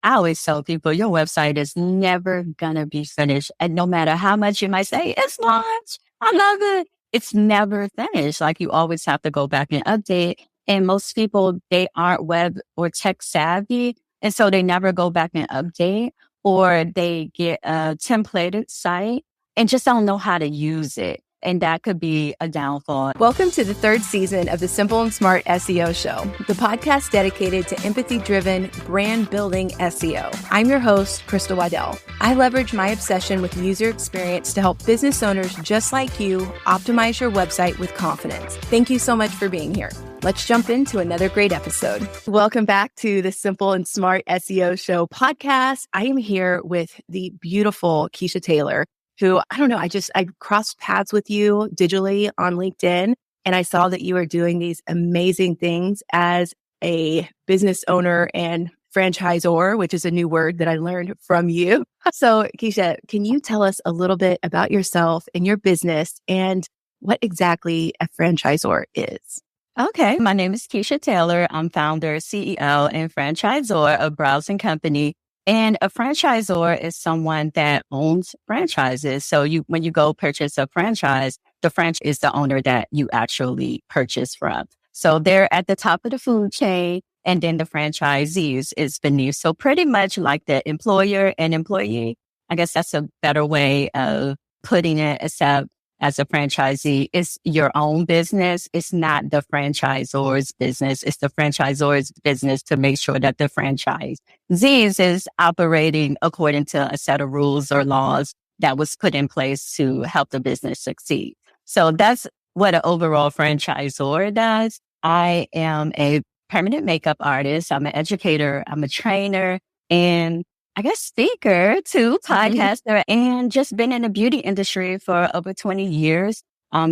I always tell people your website is never gonna be finished. And no matter how much you might say, it's launched, I love it. It's never finished. Like you always have to go back and update. And most people, they aren't web or tech savvy. And so they never go back and update, or they get a templated site and just don't know how to use it. And that could be a downfall. Welcome to the third season of the Simple and Smart SEO Show, the podcast dedicated to empathy-driven, brand-building SEO. I'm your host, Crystal Waddell. I leverage my obsession with user experience to help business owners just like you optimize your website with confidence. Thank you so much for being here. Let's jump into another great episode. Welcome back to the Simple and Smart SEO Show podcast. I am here with the beautiful Kechia Taylor, who, I don't know, I crossed paths with you digitally on LinkedIn, and I saw that you were doing these amazing things as a business owner and franchisor, which is a new word that I learned from you. So, Kechia, can you tell us a little bit about yourself and your business and what exactly a franchisor is? Okay. My name is Kechia Taylor. I'm founder, CEO, and franchisor of Browsing Company. And a franchisor is someone that owns franchises. So when you go purchase a franchise, the franchise is the owner that you actually purchase from. So they're at the top of the food chain, and then the franchisees is beneath. So pretty much like the employer and employee. I guess that's a better way of putting it, except as a franchisee, it's your own business. It's not the franchisor's business. It's the franchisor's business to make sure that the franchisees is operating according to a set of rules or laws that was put in place to help the business succeed. So that's what an overall franchisor does. I am a permanent makeup artist. I'm an educator. I'm a trainer, and I guess speaker too, podcaster, and just been in the beauty industry for over 20 years,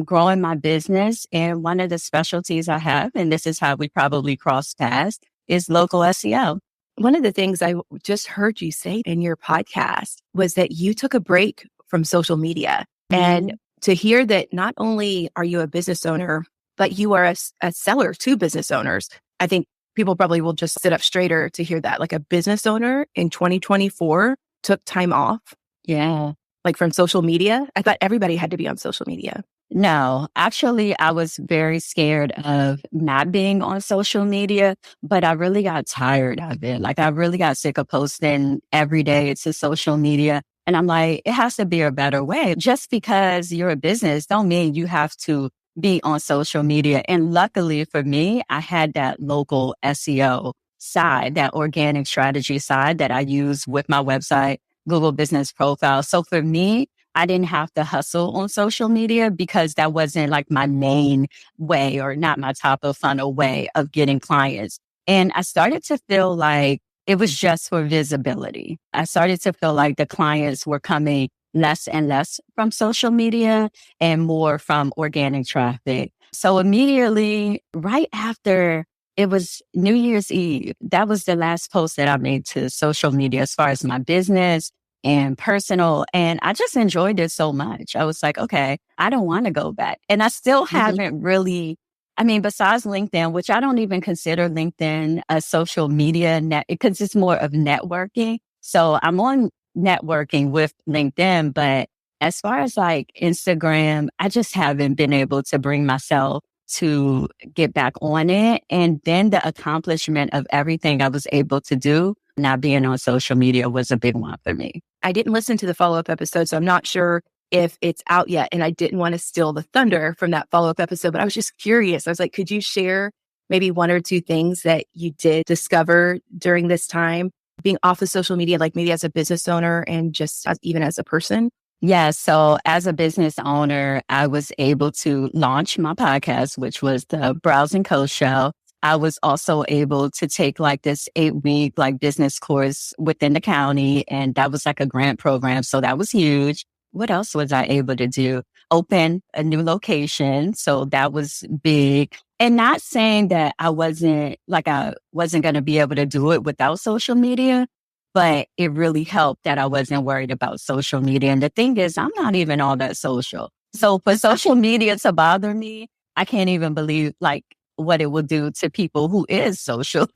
growing my business. And one of the specialties I have, and this is how we probably cross paths, is local SEO. One of the things I just heard you say in your podcast was that you took a break from social media. And to hear that not only are you a business owner, but you are a seller to business owners, I think people probably will just sit up straighter to hear that. Like a business owner in 2024 took time off. Yeah. Like from social media. I thought everybody had to be on social media. No, actually, I was very scared of not being on social media, but I really got tired of it. Like I really got sick of posting every day to social media. And I'm like, it has to be a better way. Just because you're a business don't mean you have to be on social media. And luckily for me, I had that local SEO side, that organic strategy side that I use with my website, Google Business Profile. So for me, I didn't have to hustle on social media because that wasn't like my main way or not my top of funnel way of getting clients. And I started to feel like it was just for visibility. I started to feel like the clients were coming less and less from social media and more from organic traffic. So immediately, right after it was New Year's Eve, that was the last post that I made to social media as far as my business and personal. And I just enjoyed it so much. I was like, okay, I don't want to go back. And I still haven't really, besides LinkedIn, which I don't even consider LinkedIn a social media net because it's more of networking. So I'm on networking with LinkedIn, but as far as like Instagram, I just haven't been able to bring myself to get back on it. And then the accomplishment of everything I was able to do, not being on social media, was a big one for me. I didn't listen to the follow-up episode, so I'm not sure if it's out yet. And I didn't want to steal the thunder from that follow-up episode, but I was just curious. I was like, could you share maybe one or two things that you did discover during this time being off of social media, like maybe as a business owner and just even as a person? Yeah. So as a business owner, I was able to launch my podcast, which was the Browsing Coach Show. I was also able to take like this 8-week like business course within the county. And that was like a grant program. So that was huge. What else was I able to do? Open a new location. So that was big. And not saying that I wasn't going to be able to do it without social media, but it really helped that I wasn't worried about social media. And the thing is, I'm not even all that social. So for social media to bother me, I can't even believe like what it will do to people who is social,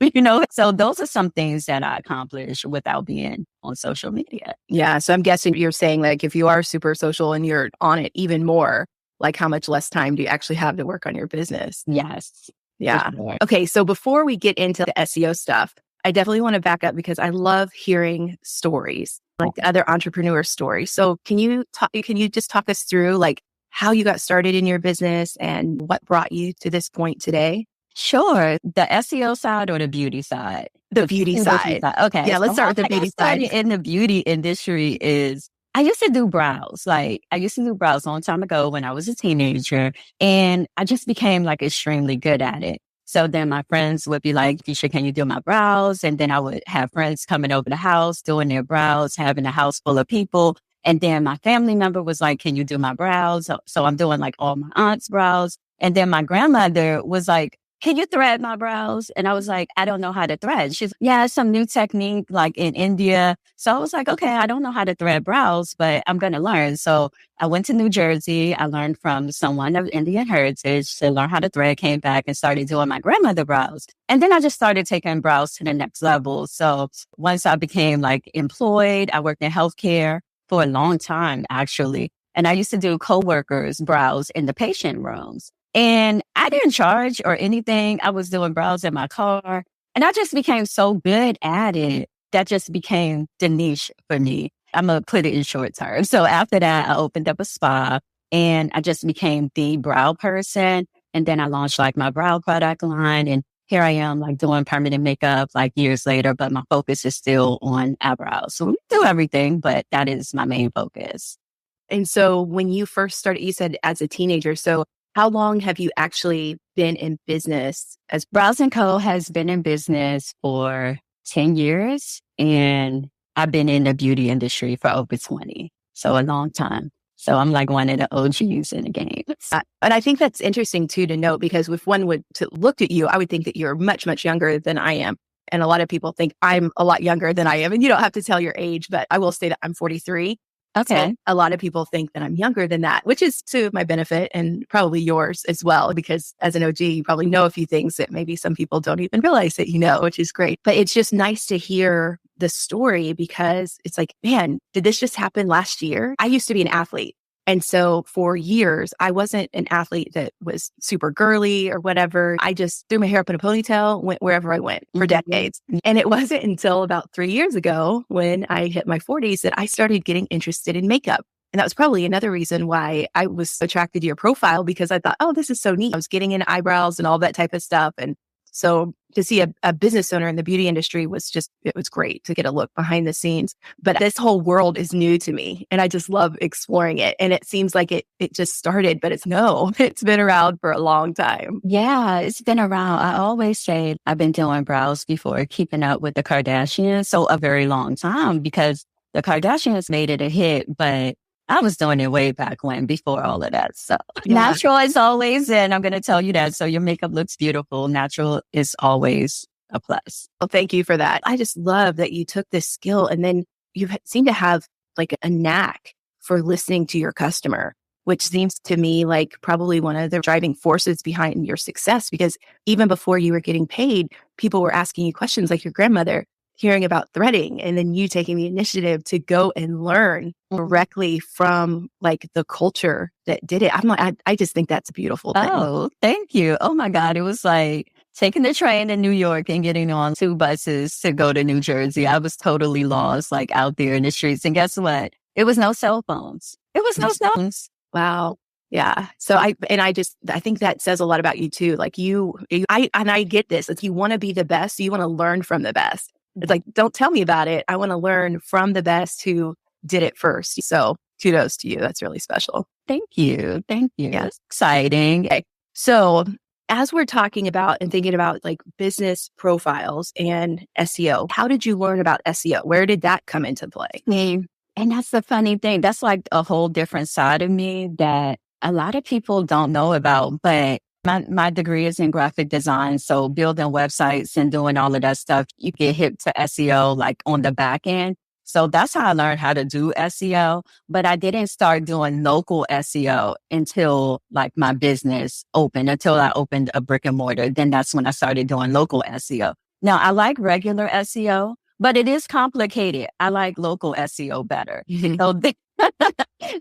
So those are some things that I accomplished without being on social media. Yeah. So I'm guessing you're saying like if you are super social and you're on it even more, like how much less time do you actually have to work on your business? Yes. Yeah. Sure. Okay. So before we get into the SEO stuff, I definitely want to back up because I love hearing stories, like other entrepreneur stories. So can you just talk us through like how you got started in your business and what brought you to this point today? Sure. The SEO side or the beauty side? The beauty side. Okay. Yeah, let's So start how with the I got beauty side. started in the beauty industry is I used to do brows. Like I used to do brows a long time ago when I was a teenager, and I just became like extremely good at it. So then my friends would be like, Keisha, can you do my brows? And then I would have friends coming over the house, doing their brows, having a house full of people. And then my family member was like, can you do my brows? So I'm doing like all my aunt's brows. And then my grandmother was like, can you thread my brows? And I was like, I don't know how to thread. She's, yeah, it's some new technique like in India. So I was like, okay, I don't know how to thread brows, but I'm going to learn. So I went to New Jersey. I learned from someone of Indian heritage to learn how to thread, came back and started doing my grandmother brows. And then I just started taking brows to the next level. So once I became like employed, I worked in healthcare for a long time, actually. And I used to do coworkers' brows in the patient rooms. And I didn't charge or anything. I was doing brows in my car. And I just became so good at it. That just became the niche for me. I'm going to put it in short term. So after that, I opened up a spa and I just became the brow person. And then I launched like my brow product line. And here I am like doing permanent makeup like years later, but my focus is still on eyebrows. So we do everything, but that is my main focus. And so when you first started, you said as a teenager. So how long have you actually been in business as Brows & Co. has been in business for 10 years, and I've been in the beauty industry for over 20. So a long time. So I'm like one of the OGs in the game. And I think that's interesting too to note, because if one would to look at you, I would think that you're much, much younger than I am. And a lot of people think I'm a lot younger than I am. And you don't have to tell your age, but I will say that I'm 43. Okay. So a lot of people think that I'm younger than that, which is to my benefit and probably yours as well, because as an OG, you probably know a few things that maybe some people don't even realize that you know, which is great. But it's just nice to hear the story because it's like, man, did this just happen last year? I used to be an athlete. And so for years, I wasn't an athlete that was super girly or whatever. I just threw my hair up in a ponytail, went wherever I went for decades. And it wasn't until about 3 years ago when I hit my 40s that I started getting interested in makeup. And that was probably another reason why I was attracted to your profile, because I thought, oh, this is so neat. I was getting into eyebrows and all that type of stuff. And so to see a business owner in the beauty industry it was great to get a look behind the scenes. But this whole world is new to me and I just love exploring it. And it seems like it just started, but it's been around for a long time. Yeah, it's been around. I always say I've been doing brows before keeping up with the Kardashians. So a very long time, because the Kardashians made it a hit, but I was doing it way back when, before all of that. So natural is always in. I'm going to tell you that. So your makeup looks beautiful. Natural is always a plus. Well, thank you for that. I just love that you took this skill and then you seem to have like a knack for listening to your customer, which seems to me like probably one of the driving forces behind your success, because even before you were getting paid, people were asking you questions like your grandmother, hearing about threading, and then you taking the initiative to go and learn directly from like the culture that did it. I just think that's a beautiful thing. Oh, thank you. Oh my God. It was like taking the train in New York and getting on 2 buses to go to New Jersey. I was totally lost, like out there in the streets. And guess what? It was no cell phones. It was no cell phones. Wow. Yeah. So I think that says a lot about you too. Like I get this. Like you want to be the best. So you want to learn from the best. It's like, don't tell me about it. I want to learn from the best who did it first. So kudos to you. That's really special. Thank you. Thank you. Yeah. That's exciting. Okay. So as we're talking about and thinking about like business profiles and SEO, how did you learn about SEO? Where did that come into play? And that's the funny thing. That's like a whole different side of me that a lot of people don't know about, but my degree is in graphic design. So building websites and doing all of that stuff, you get hip to SEO like on the back end. So that's how I learned how to do SEO. But I didn't start doing local SEO until like my business opened, until I opened a brick and mortar. Then that's when I started doing local SEO. Now I like regular SEO, but it is complicated. I like local SEO better. So,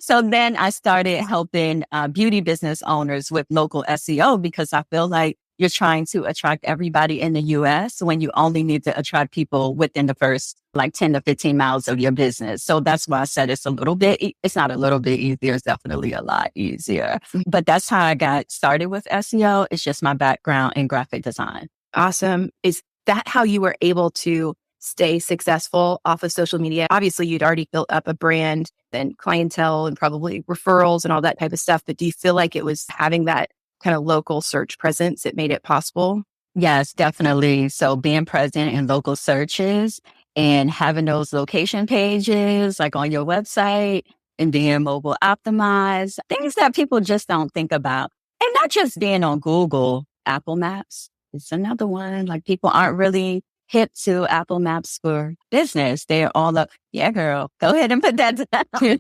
so then I started helping beauty business owners with local SEO because I feel like you're trying to attract everybody in the US when you only need to attract people within the first like 10 to 15 miles of your business. So that's why I said it's it's not a little bit easier. It's definitely a lot easier. But that's how I got started with SEO. It's just my background in graphic design. Awesome. Is that how you were able to stay successful off of social media? Obviously, you'd already built up a brand and clientele and probably referrals and all that type of stuff. But do you feel like it was having that kind of local search presence that made it possible? Yes, definitely. So being present in local searches and having those location pages like on your website and being mobile optimized, things that people just don't think about. And not just being on Google, Apple Maps. It's another one. Like people aren't really hip to Apple Maps for business. They're all up, yeah, girl, go ahead and put that down.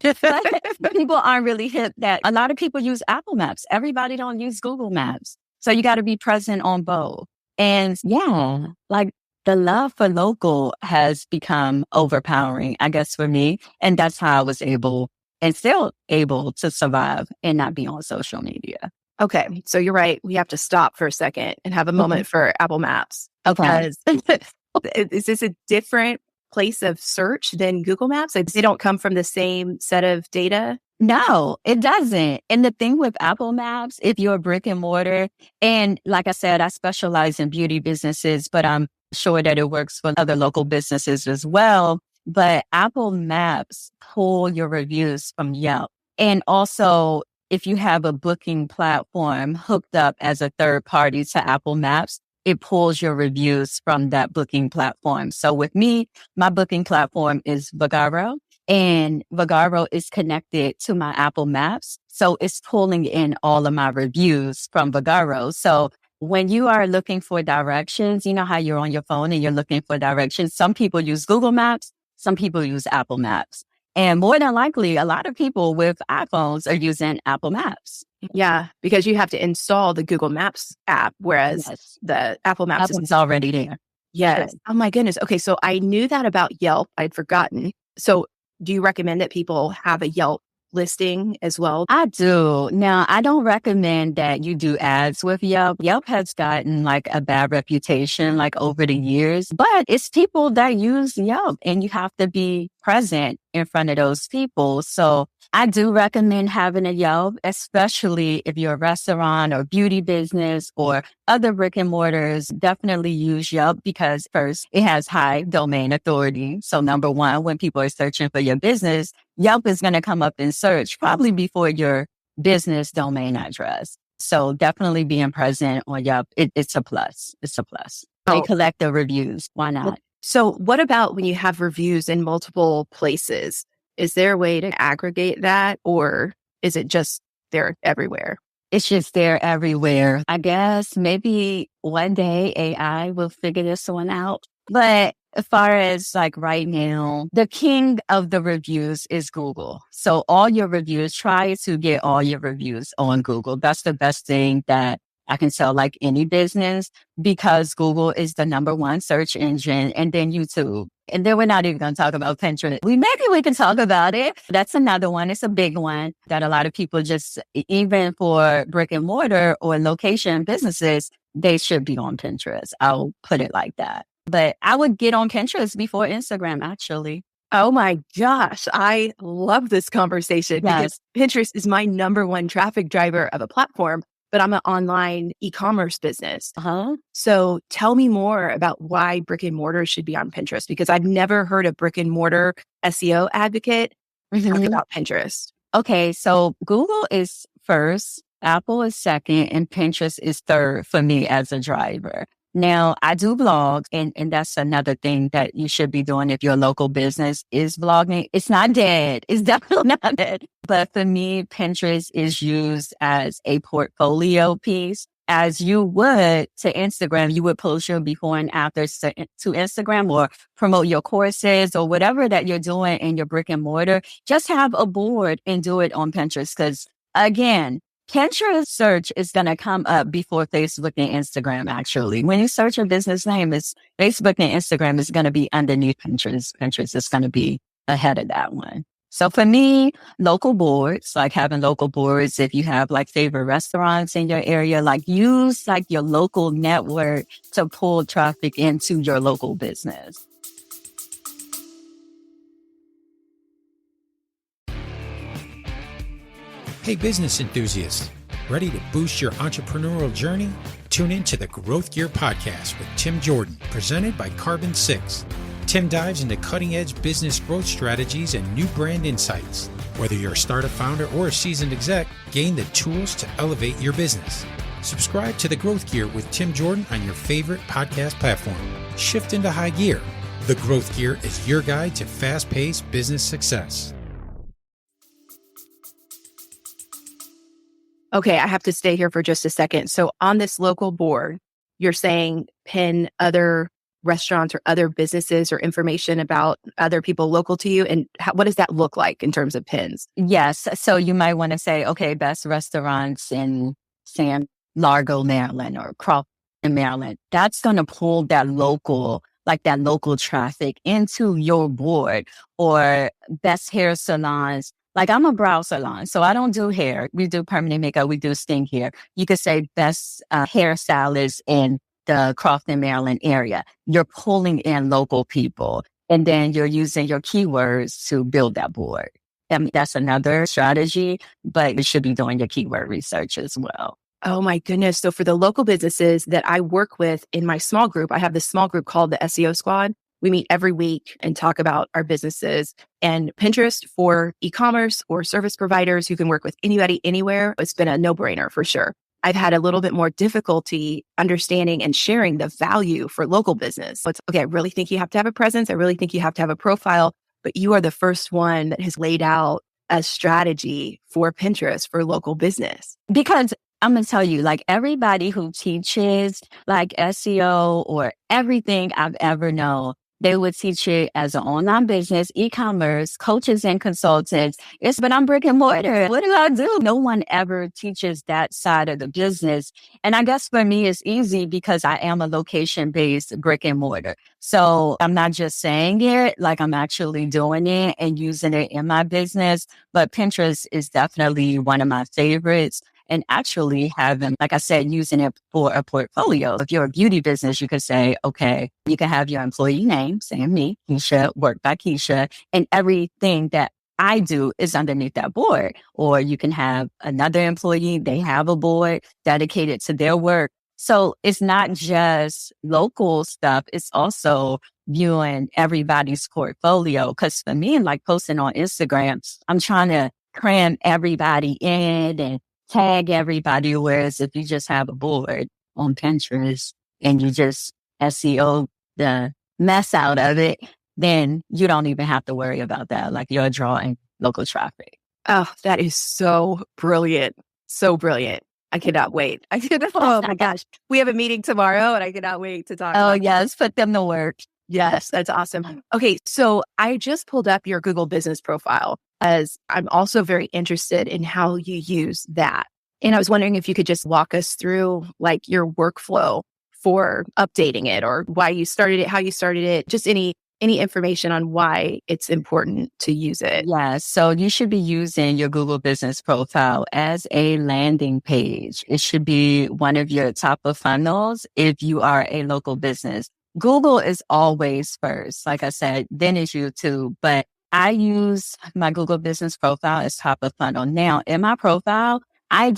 But people aren't really hip that a lot of people use Apple Maps. Everybody don't use Google Maps. So you got to be present on both. And yeah, like the love for local has become overpowering, I guess, for me. And that's how I was able and still able to survive and not be on social media. Okay. So you're right. We have to stop for a second and have a moment for Apple Maps. Okay. Because is this a different place of search than Google Maps? Like, they don't come from the same set of data? No, it doesn't. And the thing with Apple Maps, if you're a brick and mortar, and like I said, I specialize in beauty businesses, but I'm sure that it works for other local businesses as well. But Apple Maps pull your reviews from Yelp. And also, if you have a booking platform hooked up as a third party to Apple Maps, it pulls your reviews from that booking platform. So with me, my booking platform is Vagaro. And Vagaro is connected to my Apple Maps. So it's pulling in all of my reviews from Vagaro. So when you are looking for directions, you know how you're on your phone and you're looking for directions. Some people use Google Maps. Some people use Apple Maps. And more than likely, a lot of people with iPhones are using Apple Maps. Yeah, because you have to install the Google Maps app, whereas the Apple Maps is already there. Yes. Sure. Oh my goodness. Okay. So I knew that about Yelp. I'd forgotten. So do you recommend that people have a Yelp listing as well? I do. Now, I don't recommend that you do ads with Yelp. Yelp has gotten like a bad reputation like over the years, but it's people that use Yelp and you have to be present in front of those people. So I do recommend having a Yelp, especially if you're a restaurant or beauty business or other brick and mortars. Definitely use Yelp because first, it has high domain authority. So number one, when people are searching for your business, Yelp is going to come up in search probably before your business domain address. So definitely being present on Yelp, it's a plus. It's a plus. They collect the reviews. Why not? So what about when you have reviews in multiple places? Is there a way to aggregate that, or is it just there everywhere? It's just there everywhere. I guess maybe one day AI will figure this one out. But as far as like right now, the king of the reviews is Google. So all your reviews, try to get all your reviews on Google. That's the best thing that I can tell like any business, because Google is the number one search engine, and then YouTube. And then we're not even going to talk about Pinterest. Maybe we can talk about it. That's another one. It's a big one that a lot of people just, even for brick and mortar or location businesses, they should be on Pinterest. I'll put it like that. But I would get on Pinterest before Instagram, actually. Oh my gosh. I love this conversation because Pinterest is my number one traffic driver of a platform, but I'm an online e-commerce business. So tell me more about why brick and mortar should be on Pinterest, because I've never heard a brick and mortar SEO advocate talk about Pinterest. Okay. So Google is first, Apple is second, and Pinterest is third for me as a driver. Now, I do blog, and that's another thing that you should be doing if your local business is blogging. It's not dead. It's definitely not dead. But for me, Pinterest is used as a portfolio piece as you would to Instagram. You would post your before and afters to Instagram, or promote your courses or whatever that you're doing in your brick and mortar. Just have a board and do it on Pinterest. Because again, Pinterest search is going to come up before Facebook and Instagram. Actually, when you search a business name, it's Facebook and Instagram is going to be underneath Pinterest. Pinterest is going to be ahead of that one. So for me, local boards, like having local boards, if you have like favorite restaurants in your area, like use like your local network to pull traffic into your local business. Hey, business enthusiasts, ready to boost your entrepreneurial journey? Tune in to the Growth Gear Podcast with Tim Jordan, presented by Carbon 6. Tim dives into cutting-edge business growth strategies and new brand insights. Whether you're a startup founder or a seasoned exec, gain the tools to elevate your business. Subscribe to the Growth Gear with Tim Jordan on your favorite podcast platform. Shift into high gear. The Growth Gear is your guide to fast-paced business success. Okay, I have to stay here for just a second. So on this local board, you're saying pin other restaurants or other businesses or information about other people local to you. And what does that look like in terms of pins? Yes. So you might want to say, okay, best restaurants in San Largo, Maryland, or Crawford, Maryland. That's going to pull that local traffic into your board. Or best hair salons. Like I'm a brow salon, so I don't do hair. We do permanent makeup. We do sting hair. You could say best hairstylists in the Crofton, Maryland area. You're pulling in local people, and then you're using your keywords to build that board. And that's another strategy, but you should be doing your keyword research as well. Oh my goodness. So for the local businesses that I work with in my small group, I have this small group called the SEO Squad. We meet every week and talk about our businesses, and Pinterest for e-commerce or service providers who can work with anybody, anywhere. It's been a no-brainer for sure. I've had a little bit more difficulty understanding and sharing the value for local business. So it's okay. I really think you have to have a presence. I really think you have to have a profile, but you are the first one that has laid out a strategy for Pinterest for local business. Because I'm going to tell you, like everybody who teaches like SEO or everything I've ever known, they would teach it as an online business, e-commerce, coaches and consultants. But I'm brick and mortar. What do I do? No one ever teaches that side of the business. And I guess for me, it's easy because I am a location-based brick and mortar. So I'm not just saying it, like I'm actually doing it and using it in my business. But Pinterest is definitely one of my favorites. And actually having, like I said, using it for a portfolio. If you're a beauty business, you could say, okay, you can have your employee name, saying me, Kechia, work by Kechia, and everything that I do is underneath that board. Or you can have another employee, they have a board dedicated to their work. So it's not just local stuff, it's also viewing everybody's portfolio. Because for me, like posting on Instagram, I'm trying to cram everybody in and tag everybody. Whereas if you just have a board on Pinterest and you just SEO the mess out of it, then you don't even have to worry about that. Like you're drawing local traffic. Oh, that is so brilliant. So brilliant. I cannot wait. Oh my gosh. We have a meeting tomorrow and I cannot wait to talk. Oh yes. Put them to work. Yes, that's awesome. Okay. So I just pulled up your Google business profile as I'm also very interested in how you use that. And I was wondering if you could just walk us through like your workflow for updating it or why you started it, how you started it, just any information on why it's important to use it. Yeah. So you should be using your Google business profile as a landing page. It should be one of your top of funnels if you are a local business. Google is always first. Like I said, then it's YouTube, but I use my Google business profile as top of funnel. Now in my profile, I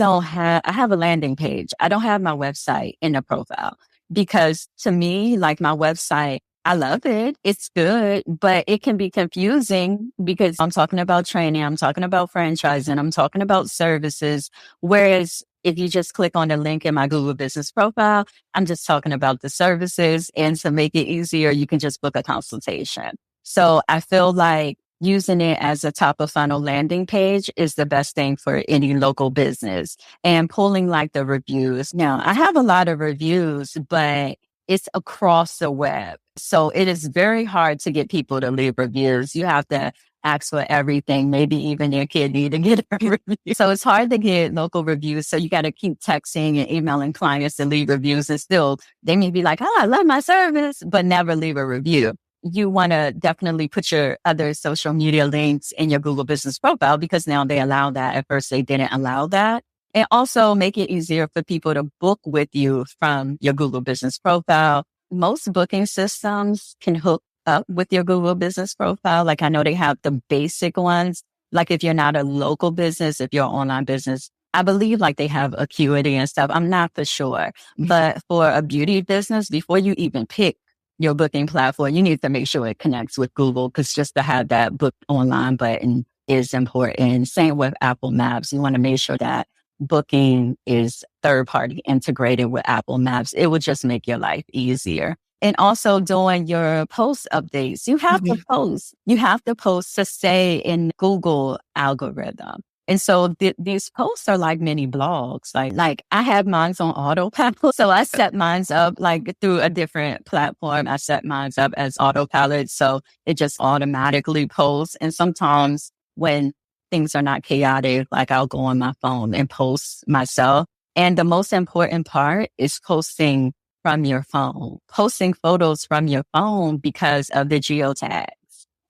have a landing page. I don't have my website in the profile because to me, like my website, I love it. It's good, but it can be confusing because I'm talking about training. I'm talking about franchising. I'm talking about services. Whereas if you just click on the link in my Google business profile, I'm just talking about the services. And to make it easier, you can just book a consultation. So I feel like using it as a top of funnel landing page is the best thing for any local business, and pulling like the reviews. Now, I have a lot of reviews, but it's across the web. So it is very hard to get people to leave reviews. You have to ask for everything, maybe even your kidney to get a review. So it's hard to get local reviews. So you got to keep texting and emailing clients to leave reviews, and still they may be like, oh, I love my service, but never leave a review. You want to definitely put your other social media links in your Google business profile, because now they allow that. At first, they didn't allow that. And also make it easier for people to book with you from your Google business profile. Most booking systems can hook up with your Google business profile. Like I know they have the basic ones. Like if you're not a local business, if you're an online business, I believe like they have Acuity and stuff. I'm not for sure. But for a beauty business, before you even pick your booking platform, you need to make sure it connects with Google, because just to have that book online button is important. Same with Apple Maps. You want to make sure that booking is third party integrated with Apple Maps. It would just make your life easier. And also doing your post updates. You have to post. You have to post to stay in Google algorithm. And so these posts are like mini blogs. Like I have mine on autopilot. So I set mine up like through a different platform. I set mine up as autopilot. So it just automatically posts. And sometimes when things are not chaotic, like I'll go on my phone and post myself. And the most important part is posting from your phone, posting photos from your phone because of the geotags.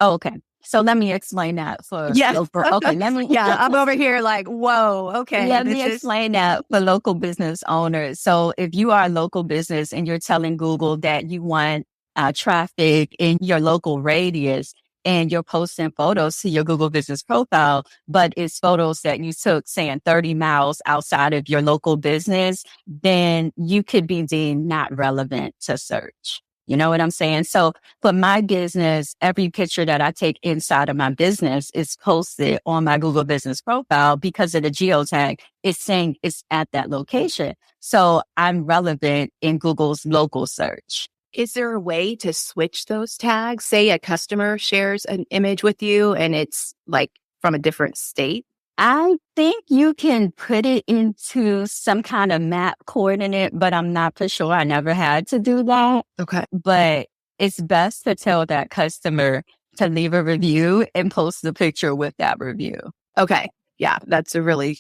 Okay. So let me explain that for okay. I'm over here like, whoa, okay. Let me explain that for local business owners. So if you are a local business and you're telling Google that you want traffic in your local radius, and you're posting photos to your Google business profile, but it's photos that you took, saying 30 miles outside of your local business, then you could be deemed not relevant to search. You know what I'm saying? So for my business, every picture that I take inside of my business is posted on my Google business profile because of the geotag. It's saying it's at that location. So I'm relevant in Google's local search. Is there a way to switch those tags? Say a customer shares an image with you and it's like from a different state. I think you can put it into some kind of map coordinate, but I'm not for sure. I never had to do that. Okay. But it's best to tell that customer to leave a review and post the picture with that review. Okay. Yeah, that's really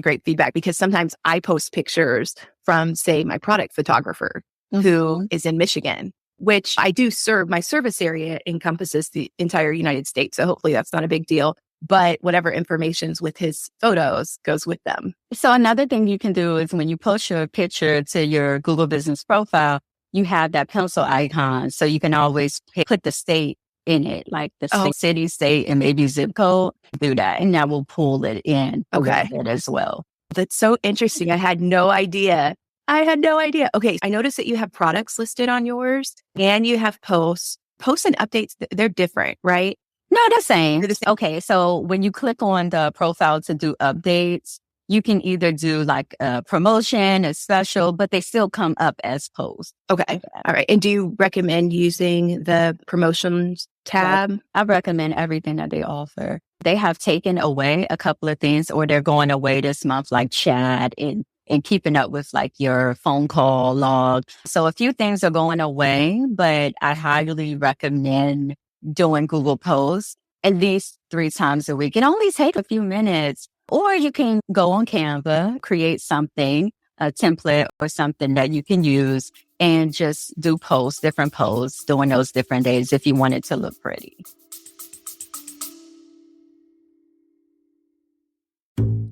great feedback, because sometimes I post pictures from, say, my product photographer who is in Michigan, which I do serve. My service area encompasses the entire United States. So hopefully that's not a big deal. But whatever information's with his photos goes with them. So another thing you can do is when you post your picture to your Google business profile, you have that pencil icon. So you can always put the state in it, like the city, state, and maybe zip code. Do that, and that will pull it in with it as well. That's so interesting. I had no idea. Okay. I noticed that you have products listed on yours and you have posts and updates. They're different, right? No, the same. Okay. So when you click on the profile to do updates, you can either do like a promotion, a special, but they still come up as posts. Okay. All right. And do you recommend using the promotions tab? Yes, I recommend everything that they offer. They have taken away a couple of things, or they're going away this month, like chat and keeping up with like your phone call log. So a few things are going away, but I highly recommend doing Google posts at least 3 times a week. It only takes a few minutes. Or you can go on Canva, create something, a template or something that you can use, and just do different posts during those different days if you want it to look pretty.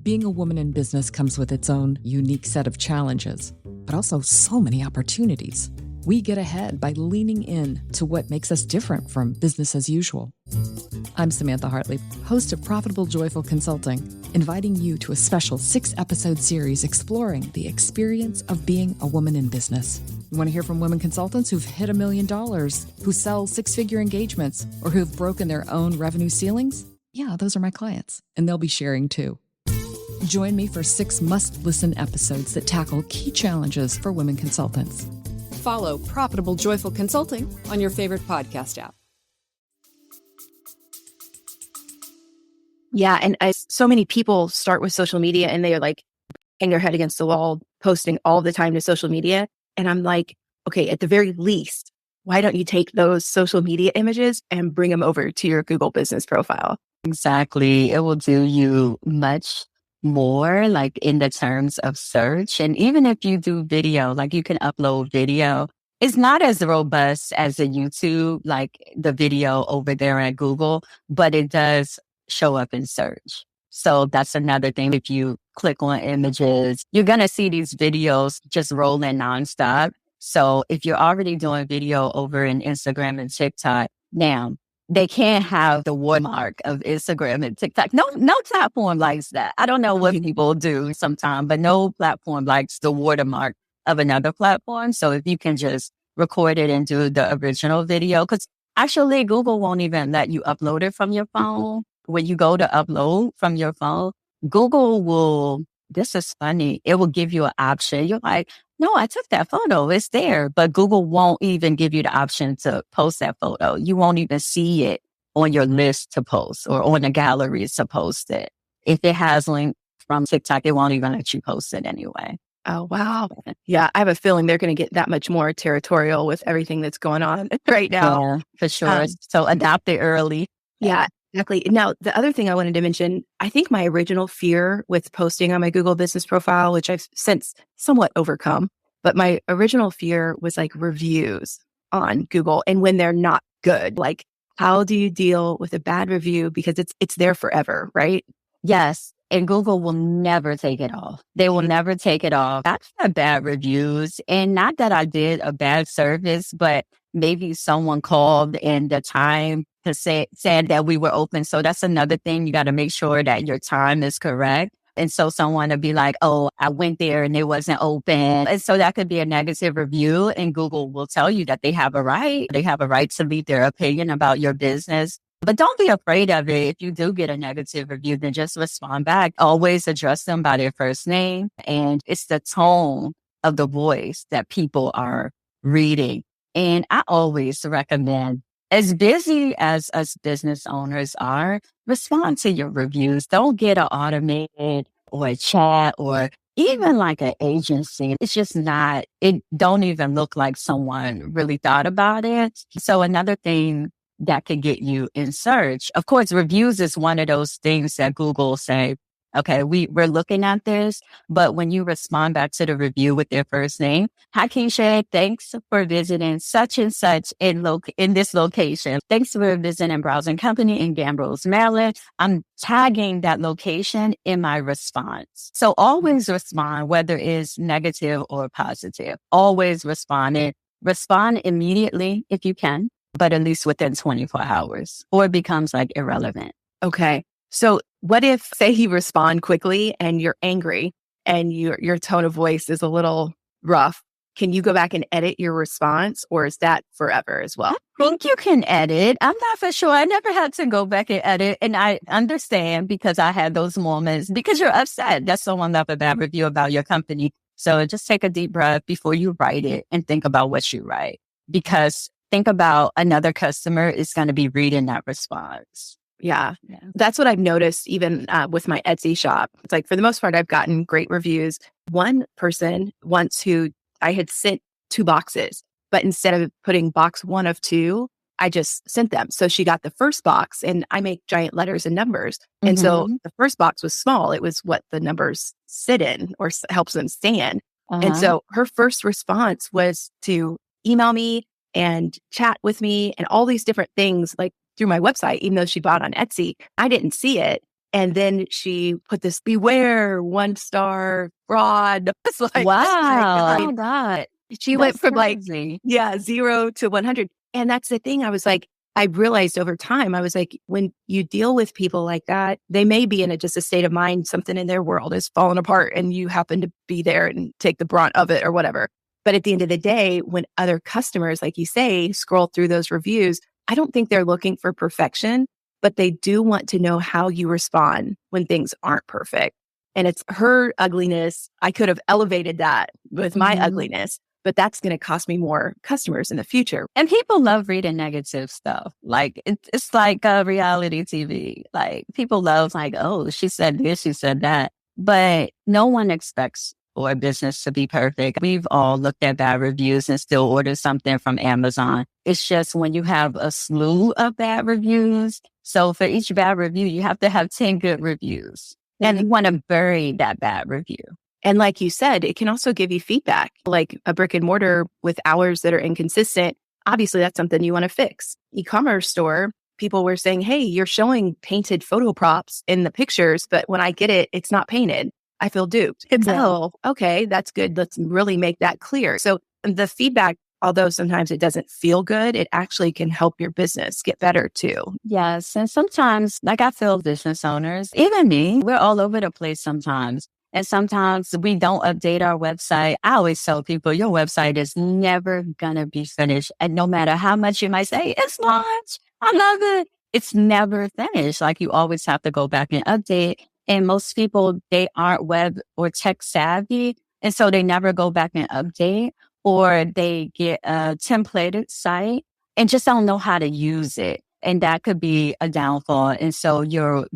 Being a woman in business comes with its own unique set of challenges, but also so many opportunities. We get ahead by leaning in to what makes us different from business as usual. I'm Samantha Hartley, host of Profitable Joyful Consulting, inviting you to a special 6-episode series exploring the experience of being a woman in business. You want to hear from women consultants who've hit $1 million, who sell 6-figure engagements, or who've broken their own revenue ceilings? Yeah, those are my clients, and they'll be sharing too. Join me for 6 must-listen episodes that tackle key challenges for women consultants. Follow Profitable Joyful Consulting on your favorite podcast app. Yeah. And so many people start with social media and they are like, hang their head against the wall, posting all the time to social media. And I'm like, okay, at the very least, why don't you take those social media images and bring them over to your Google business profile? Exactly. It will do you much more like in the terms of search. And even if you do video, like you can upload video. It's not as robust as a YouTube, like the video over there at Google, but it does show up in search. So that's another thing. If you click on images, you're going to see these videos just rolling nonstop. So if you're already doing video over in Instagram and TikTok, now they can't have the watermark of Instagram and TikTok. No platform likes that. I don't know what people do sometimes, but no platform likes the watermark of another platform. So if you can just record it and do the original video, because actually Google won't even let you upload it from your phone. When you go to upload from your phone, Google will, this is funny, it will give you an option. You're like, no, I took that photo. It's there. But Google won't even give you the option to post that photo. You won't even see it on your list to post or on the galleries to post it. If it has link from TikTok, it won't even let you post it anyway. Oh, wow. Yeah, I have a feeling they're going to get that much more territorial with everything that's going on right now. Yeah, for sure. So adopt it early. Yeah, exactly. Now, the other thing I wanted to mention, I think my original fear with posting on my Google business profile, which I've since somewhat overcome, but my original fear was like reviews on Google and when they're not good. Like, how do you deal with a bad review? Because it's there forever, right? Yes. And Google will never take it off. They will never take it off. I've had bad reviews, and not that I did a bad service, but maybe someone called in the time to said that we were open. So that's another thing. You got to make sure that your time is correct. And so someone would be like, oh, I went there and it wasn't open. And so that could be a negative review, and Google will tell you that they have a right. They have a right to leave their opinion about your business. But don't be afraid of it. If you do get a negative review, then just respond back. Always address them by their first name. And it's the tone of the voice that people are reading. And I always recommend, as busy as us business owners are, respond to your reviews. Don't get an automated or a chat or even like an agency. It's just not, it don't even look like someone really thought about it. So another thing that could get you in search. Of course, reviews is one of those things that Google say, okay, we're looking at this, but when you respond back to the review with their first name, hi Kechia, thanks for visiting such and such in this location. Thanks for visiting Browsing Company in Gambrills, Maryland. I'm tagging that location in my response. So always respond, whether it's negative or positive. Always respond, and respond immediately if you can, but at least within 24 hours, or it becomes like irrelevant. Okay. So what if, say you respond quickly and you're angry and your tone of voice is a little rough? Can you go back and edit your response, or is that forever as well? I think you can edit. I'm not for sure. I never had to go back and edit. And I understand, because I had those moments because you're upset that someone left a bad review about your company. So just take a deep breath before you write it and think about what you write, because think about another customer is going to be reading that response. Yeah. That's what I've noticed even with my Etsy shop. It's like, for the most part, I've gotten great reviews. One person once who I had sent 2 boxes, but instead of putting box 1 of 2, I just sent them. So she got the first box, and I make giant letters and numbers. And so the first box was small. It was what the numbers sit in or helps them stand. And so her first response was to email me and chat with me and all these different things, like through my website, even though she bought on Etsy. I didn't see it. And then she put this beware 1-star fraud. It's like, wow. Oh, God. She went from crazy. 0 to 100. And that's the thing. I was like, I realized over time, I was like, when you deal with people like that, they may be in just a state of mind, something in their world is falling apart, and you happen to be there and take the brunt of it or whatever. But at the end of the day, when other customers, like you say, scroll through those reviews, I don't think they're looking for perfection, but they do want to know how you respond when things aren't perfect. And it's her ugliness. I could have elevated that with my ugliness, but that's going to cost me more customers in the future. And people love reading negative stuff. Like it's like reality TV. Like people love like, oh, she said this, she said that. But no one expects for a business to be perfect. We've all looked at bad reviews and still ordered something from Amazon. It's just when you have a slew of bad reviews. So for each bad review, you have to have 10 good reviews. And you want to bury that bad review. And like you said, it can also give you feedback, like a brick and mortar with hours that are inconsistent. Obviously, that's something you want to fix. E-commerce store, people were saying, hey, you're showing painted photo props in the pictures, but when I get it, it's not painted. I feel duped. Oh, okay, that's good. Let's really make that clear. So the feedback, although sometimes it doesn't feel good, it actually can help your business get better too. Yes. And sometimes, like I feel business owners, even me, we're all over the place sometimes. And sometimes we don't update our website. I always tell people your website is never going to be finished. And no matter how much you might say, it's launched, I love it, it's never finished. Like you always have to go back and update. And most people, they aren't web or tech savvy. And so they never go back and update, or they get a templated site and just don't know how to use it. And that could be a downfall. And so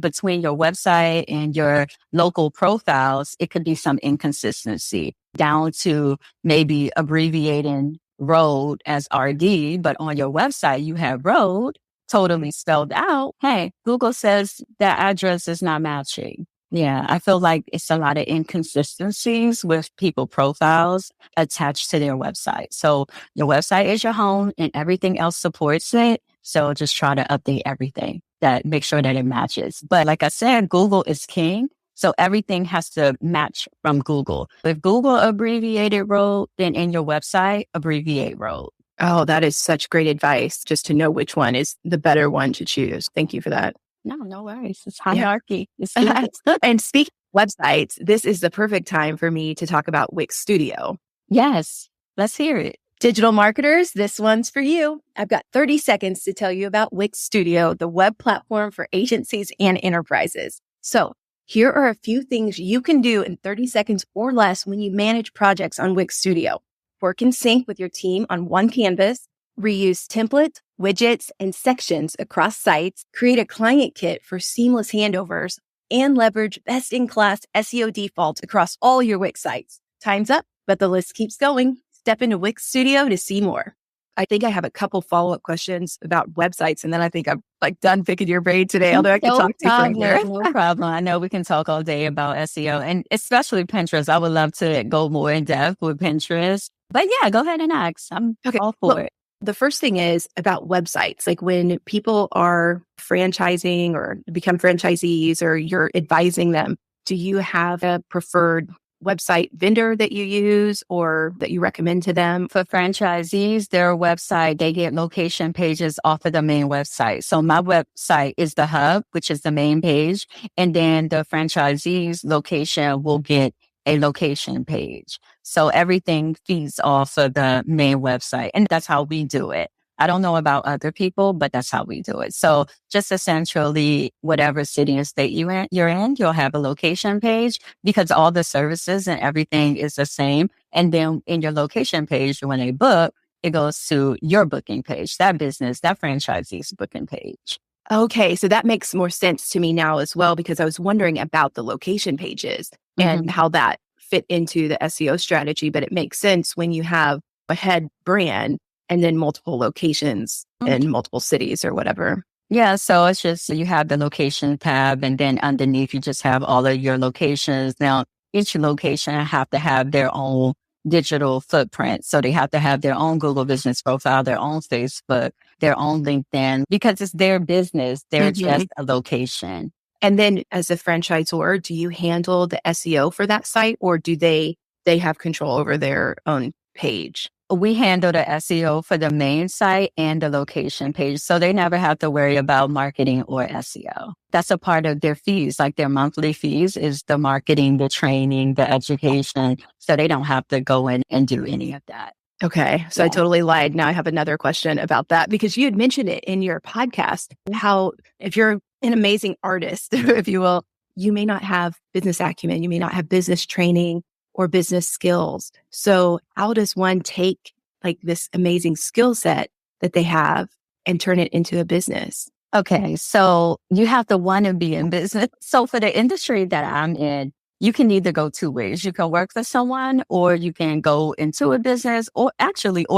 between your website and your local profiles, it could be some inconsistency down to maybe abbreviating road as RD, but on your website, you have road totally spelled out. Hey, Google says that address is not matching. Yeah, I feel like it's a lot of inconsistencies with people profiles attached to their website. So your website is your home and everything else supports it. So just try to update everything make sure that it matches. But like I said, Google is king. So everything has to match from Google. If Google abbreviated road, then in your website, abbreviate road. Oh, that is such great advice, just to know which one is the better one to choose. Thank you for that. No worries. It's hierarchy. Yeah. And speaking of websites, this is the perfect time for me to talk about Wix Studio. Yes, let's hear it. Digital marketers, this one's for you. I've got 30 seconds to tell you about Wix Studio, the web platform for agencies and enterprises. So here are a few things you can do in 30 seconds or less when you manage projects on Wix Studio. Work in sync with your team on one canvas, reuse templates, widgets, and sections across sites, create a client kit for seamless handovers, and leverage best-in-class SEO defaults across all your Wix sites. Time's up, but the list keeps going. Step into Wix Studio to see more. I think I have a couple follow-up questions about websites, and then I think I'm done picking your brain today, although I can talk to you further. No problem. I know we can talk all day about SEO and especially Pinterest. I would love to go more in depth with Pinterest. But yeah, go ahead and ask. I'm all for it. The first thing is about websites. Like when people are franchising or become franchisees or you're advising them, do you have a preferred website vendor that you use or that you recommend to them? For franchisees, their website, they get location pages off of the main website. So my website is the hub, which is the main page. And then the franchisees location will get a location page. So everything feeds off of the main website. And that's how we do it. I don't know about other people, but that's how we do it. So just essentially, whatever city and state you're in, you'll have a location page because all the services and everything is the same. And then in your location page, when they book, it goes to your booking page, that business, that franchisee's booking page. Okay, so that makes more sense to me now as well, because I was wondering about the location pages and how that fit into the SEO strategy. But it makes sense when you have a head brand and then multiple locations in multiple cities or whatever. Yeah, so it's just you have the location tab, and then underneath you just have all of your locations. Now, each location have to have their own digital footprint. So they have to have their own Google business profile, their own Facebook, their own LinkedIn, because it's their business. They're just a location. And then as a franchisor, do you handle the SEO for that site, or do they have control over their own page? We handle the SEO for the main site and the location page. So they never have to worry about marketing or SEO. That's a part of their fees. Like their monthly fees is the marketing, the training, the education. So they don't have to go in and do any of that. Okay. So I totally lied. Now I have another question about that, because you had mentioned it in your podcast, how if you're an amazing artist, if you will, you may not have business acumen, you may not have business training or business skills. So how does one take like this amazing skill set that they have and turn it into a business? Okay, so you have to want to be in business. So for the industry that I'm in, you can either go two ways. You can work for someone, or you can go into a business, or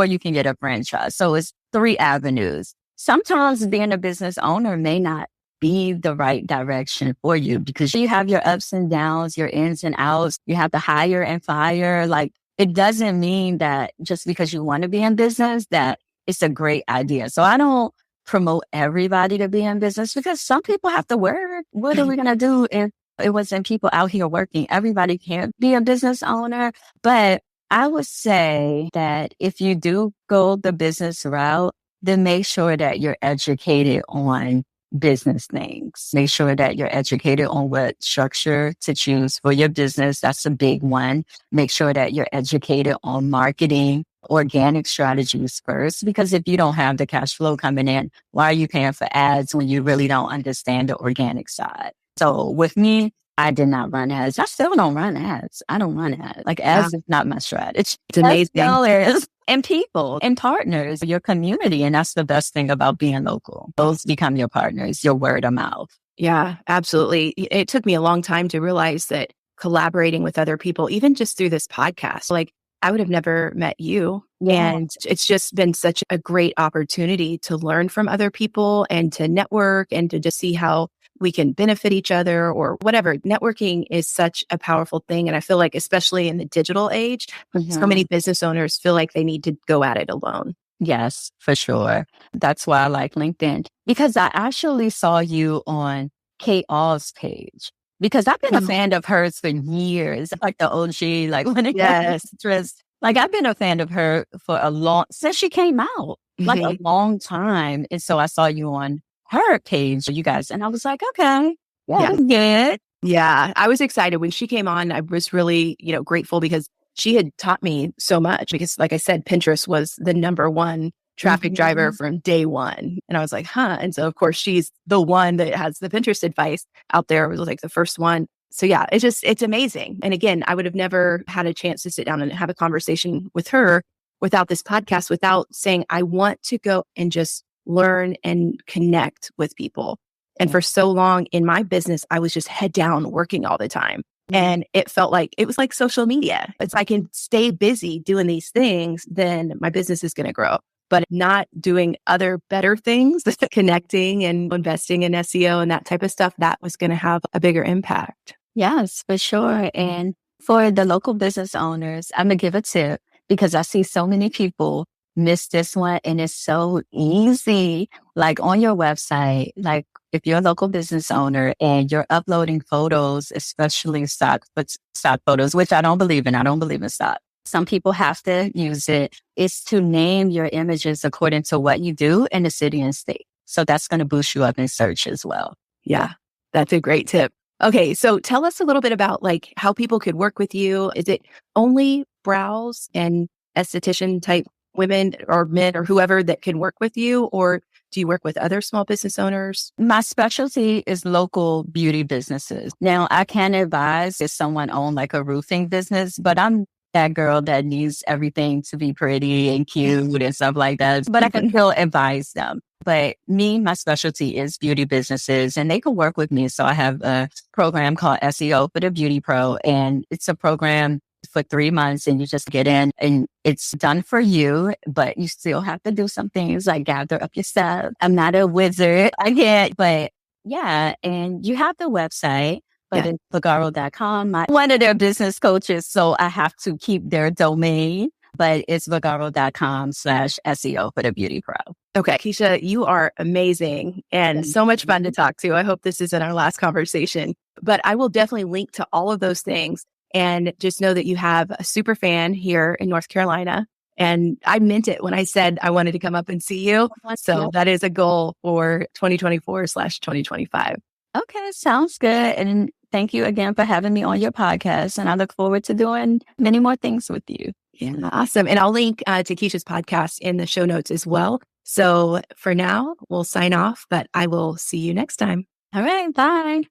you can get a franchise. So it's three avenues. Sometimes being a business owner may not be the right direction for you because you have your ups and downs, your ins and outs. You have to hire and fire. Like, it doesn't mean that just because you want to be in business that it's a great idea. So I don't promote everybody to be in business because some people have to work. What are we going to do if it wasn't people out here working? Everybody can't be a business owner. But I would say that if you do go the business route, then make sure that you're educated on business things. Make sure that you're educated on what structure to choose for your business. That's a big one. Make sure that you're educated on marketing, organic strategies first, because if you don't have the cash flow coming in, why are you paying for ads when you really don't understand the organic side? So with me, I did not run ads. I still don't run ads. I don't run ads. Like, ads is not my strat. It's amazing. SEO and people and partners, your community. And that's the best thing about being local. Those become your partners, your word of mouth. Yeah, absolutely. It took me a long time to realize that collaborating with other people, even just through this podcast, like I would have never met you. Yeah. And it's just been such a great opportunity to learn from other people and to network and to just see how we can benefit each other or whatever. Networking is such a powerful thing. And I feel like, especially in the digital age, so many business owners feel like they need to go at it alone. Yes, for sure. That's why I like LinkedIn, because I actually saw you on Kate All's page, because I've been a fan of hers for years, like the OG, like when it Yes. interest. Like, I've been a fan of her for since she came out, like a long time. And so I saw you on her page, you guys, and I was like, okay, yeah, good. Yeah, I was excited when she came on. I was really, grateful because she had taught me so much because, like I said, Pinterest was the number one traffic driver from day one. And I was like, huh. And so, of course, she's the one that has the Pinterest advice out there. It was like the first one. So yeah, it's amazing. And again, I would have never had a chance to sit down and have a conversation with her without this podcast, without saying, I want to go and just learn and connect with people. And for so long in my business, I was just head down working all the time. And it was like social media. It's I can stay busy doing these things, then my business is going to grow. But not doing other better things, connecting and investing in SEO and that type of stuff, that was going to have a bigger impact. Yes, for sure. And for the local business owners, I'm going to give a tip because I see so many people miss this one, and it's so easy. Like, on your website, like if you're a local business owner and you're uploading photos, especially stock photos, which I don't believe in. I don't believe in stock. Some people have to use it. It's to name your images according to what you do in the city and state. So that's going to boost you up in search as well. Yeah, that's a great tip. Okay, so tell us a little bit about like how people could work with you. Is it only brows and esthetician type women or men or whoever that can work with you, or do you work with other small business owners? My specialty is local beauty businesses. Now, I can advise if someone owned like a roofing business, but I'm that girl that needs everything to be pretty and cute and stuff like that. But I can still advise them. But my specialty is beauty businesses, and they can work with me. So I have a program called SEO for the Beauty Pro, and it's a program for 3 months, and you just get in and it's done for you, but you still have to do some things like gather up your stuff. I'm not a wizard. I can't, but yeah. And you have the website, but it's Vagaro.com. I'm one of their business coaches, so I have to keep their domain, but it's Vagaro.com/SEO for the Beauty Pro. Okay, Kechia, you are amazing and so much fun to talk to. I hope this isn't our last conversation, but I will definitely link to all of those things. And just know that you have a super fan here in North Carolina. And I meant it when I said I wanted to come up and see you. So that is a goal for 2024/2025. Okay, sounds good. And thank you again for having me on your podcast. And I look forward to doing many more things with you. Yeah, awesome. And I'll link to Kechia's podcast in the show notes as well. So for now, we'll sign off, but I will see you next time. All right, bye.